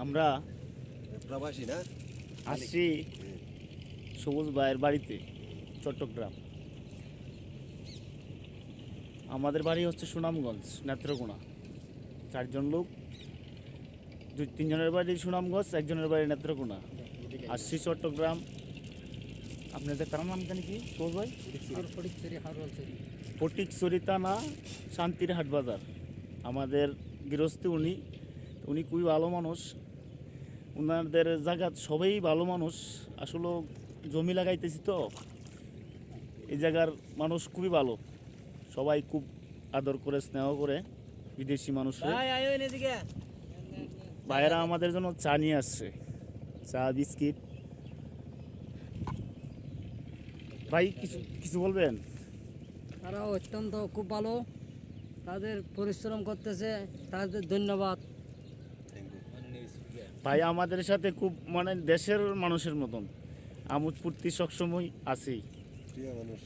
আমরা প্রবাসী না আসছি সবুজ ভাইয়ের বাড়িতে চট্টগ্রাম। আমাদের বাড়ি হচ্ছে সুনামগঞ্জ নেত্রকোনা। 4 জন লোক, 2-3 জনের বাড়ি সুনামগঞ্জ, একজনের বাড়ি নেত্রকোনা। আসছি চট্টগ্রাম। আপনাদের তার নাম জানি কি সবুজ ভাই? ফটিকছড়ি থানা, শান্তির হাট বাজার। আমাদের গৃহস্থী উনি খুবই ভালো মানুষ। ওনাদের জায়গা সবাই ভালো মানুষ। আসলে জমি লাগাইতেছি তো, এই জায়গার মানুষ খুবই ভালো, সবাই খুব আদর করে স্নেহ করে। বিদেশি মানুষ ভাইয়েরা আমাদের জন্য চা নিয়ে আসছে, চা বিস্কিট। ভাই কিছু কিছু বলবেন? তারা অত্যন্ত খুব ভালো, তাদের পরিশ্রম করতেছে, তাদের ধন্যবাদ। ভাই আমাদের সাথে খুব মানে দেশের মানুষের মতন আমোদ ফুর্তি সবসময় আছেই। প্রিয় মানুষ।